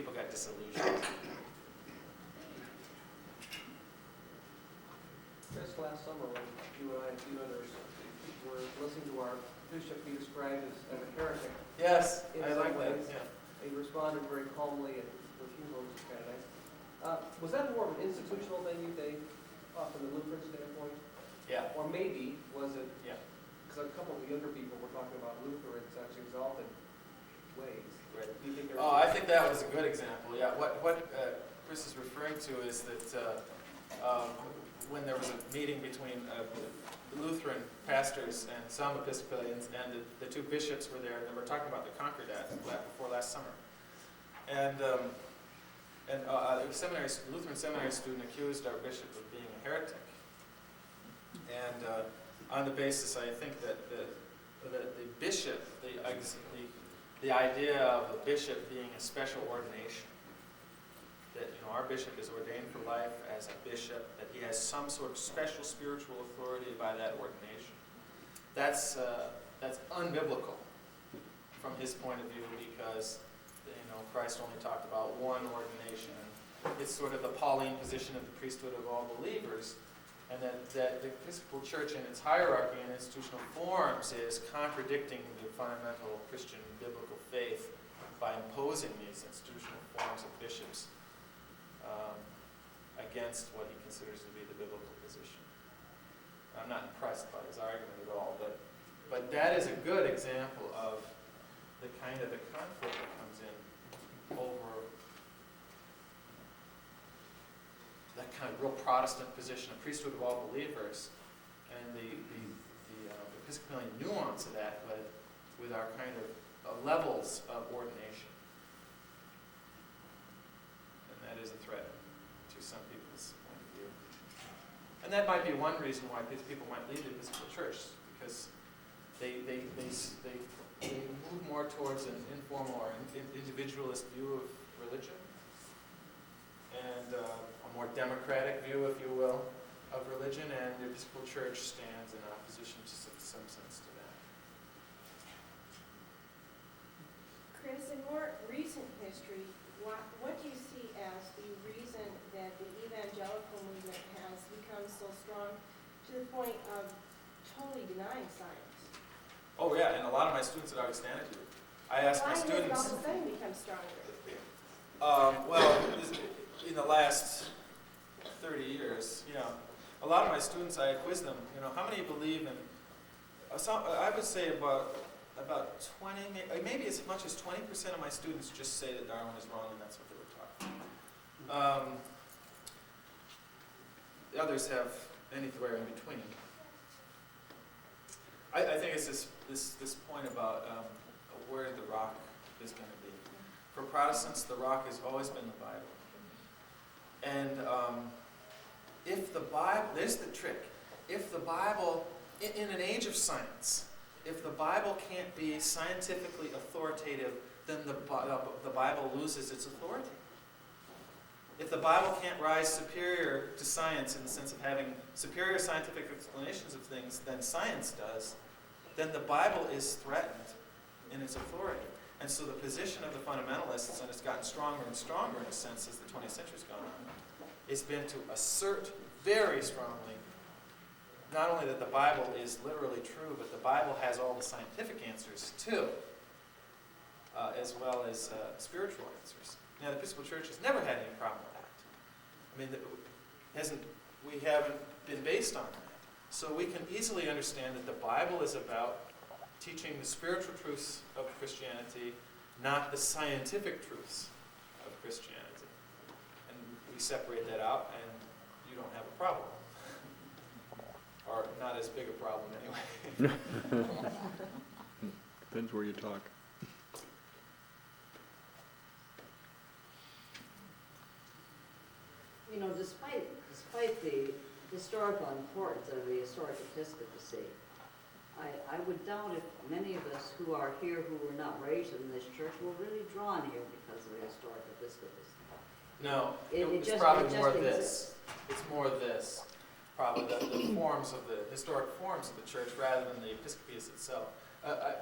people got disillusioned. Chris, last summer when you and I and a few others were listening to our bishop be described as a heretic. Yes, In I some like that. ways. Yeah. He responded very calmly and with humor, which is kind of nice. Was that more of an institutional thing, you think, from the Lutheran standpoint? Yeah. Or maybe was it, Yeah. because a couple of the younger people were talking about Luther in such exalted ways. Right. Do you think there Oh, I think that was a good example. Yeah. What Chris is referring to is that when there was a meeting between the Lutheran pastors and some Episcopalians, and the two bishops were there, and they were talking about the Concordat before last summer. And a Lutheran seminary student accused our bishop of being a heretic. And on the basis, I think that the bishop, the idea of a bishop being a special ordination, that our bishop is ordained for life as a bishop, that he has some sort of special spiritual authority by that ordination. That's unbiblical from his point of view, because Christ only talked about one ordination. It's sort of the Pauline position of the priesthood of all believers, and that the Episcopal Church in its hierarchy and institutional forms is contradicting the fundamental Christian biblical faith by imposing these institutional forms of bishops against what he considers to be the biblical position. I'm not impressed by his argument at all, but that is a good example of the kind of the conflict that comes in over that kind of real Protestant position, a priesthood of all believers, and the Episcopalian nuance of that, but with our kind of levels of ordination. And that is a threat to some people's point of view. And that might be one reason why people might leave the Episcopal Church, because they move more towards an informal or individualist view of religion, and a more democratic view, if you will, of religion, and the Episcopal Church stands in opposition to some sense to that. Chris, in more recent history, what do you see as the reason that the evangelical movement has become so strong to the point of totally denying science? Oh yeah, and a lot of my students at Augustana do. I asked my students. Why has it all of a sudden become stronger? Well, in the last 30 years, a lot of my students, I quiz them, how many believe in, I would say about 20, maybe as much as 20% of my students just say that Darwin is wrong, and that's what they were taught. The others have anywhere in between. I think it's this point about where the rock is going to be. For Protestants, the rock has always been the Bible. And if the Bible, there's the trick, if the Bible, in an age of science, if the Bible can't be scientifically authoritative, then the Bible loses its authority. If the Bible can't rise superior to science in the sense of having superior scientific explanations of things than science does, then the Bible is threatened in its authority. And so the position of the fundamentalists, and it's gotten stronger and stronger in a sense as the 20th century's gone on, has been to assert very strongly not only that the Bible is literally true, but the Bible has all the scientific answers too, as well as spiritual answers. Now, the Episcopal Church has never had any problem with that. I mean, we haven't been based on that. So we can easily understand that the Bible is about teaching the spiritual truths of Christianity, not the scientific truths of Christianity. And we separate that out, and you don't have a problem. Or not as big a problem anyway. Depends where you talk. Despite the historical importance of the historic episcopacy, I would doubt if many of us who are here who were not raised in this church were really drawn here because of the historic episcopacy. No, it's just probably more exists. this. It's more this. Probably the forms of the historic forms of the church rather than the episcopacy itself.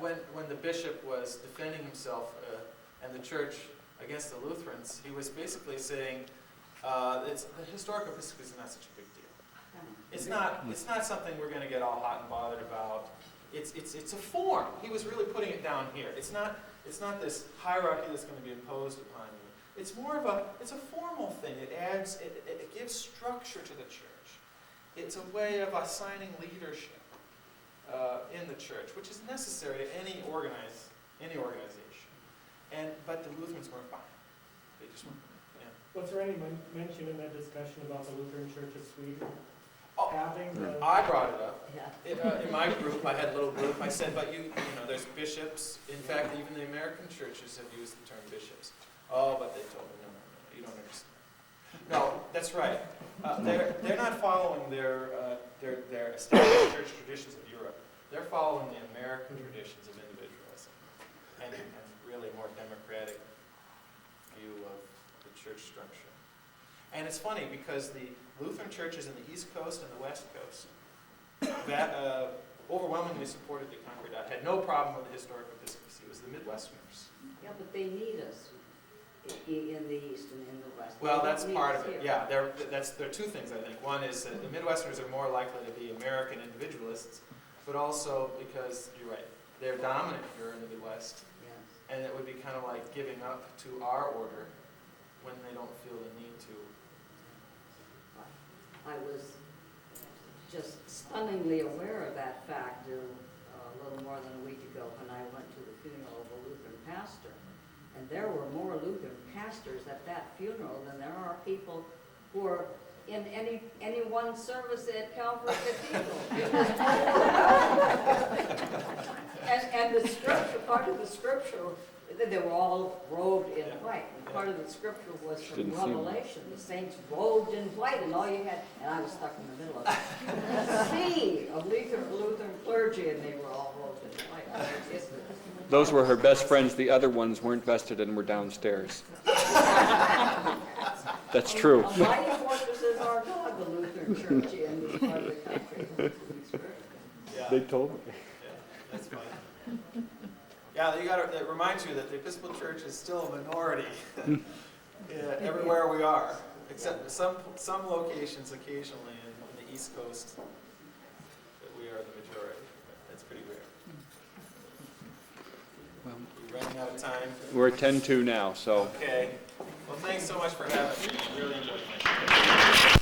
When the bishop was defending himself and the church against the Lutherans, he was basically saying the historical episcopal is not such a big deal. It's not something we're going to get all hot and bothered about. It's a form. He was really putting it down here. It's not this hierarchy that's going to be imposed upon you. It's more of a formal thing. It gives structure to the church. It's a way of assigning leadership in the church, which is necessary to any organization. But the Lutherans weren't buying it. They just weren't. Yeah. Was there any mention in that discussion about the Lutheran Church of Sweden Oh, having the? I brought it up. Yeah. In my group, I had a little group. I said, but you know, there's bishops. In fact, even the American churches have used the term bishops. Oh, but they told me, no, you don't understand. No, that's right. They're not following their established church traditions of Europe. They're following the American traditions of individualism and really more democratic view of the church structure. And it's funny because the Lutheran churches in the East Coast and the West Coast that overwhelmingly supported the Concordat had no problem with the historical episcopacy. It was the Midwesterners. Yeah, but they need us in the East and in the West. Well, They that's don't need part us of it. here. Yeah, there are two things, I think. One is that the Midwesterners are more likely to be American individualists, but also because, you're right, they're dominant here in the Midwest, Yes. and it would be kind of like giving up to our order when they don't feel the need to. I was just stunningly aware of that fact a little more than a week ago when I went to the funeral of a Lutheran pastor. And there were more Lutheran pastors at that funeral than there are people who are in any one service at Calvary Cathedral. and the scripture, part of the scripture, they were all robed in white. And part of the scripture was from Didn't see Revelation. The saints robed in white, and all you had, and I was stuck in the middle of it, a sea of Lutheran clergy, and they were all robed in white. Those were her best friends. The other ones weren't vested and were downstairs. That's true. A mighty fortress is our God, the Lutheran Church in this part of the country. Yeah, They told me. yeah, that's fine. Yeah, it reminds you that the Episcopal Church is still a minority everywhere we are, except some locations occasionally in the East Coast that we are the majority. That's pretty rare. Well, We're running out of time. we're at 10:02 now, so. Okay. Well, thanks so much for having me. I really enjoyed my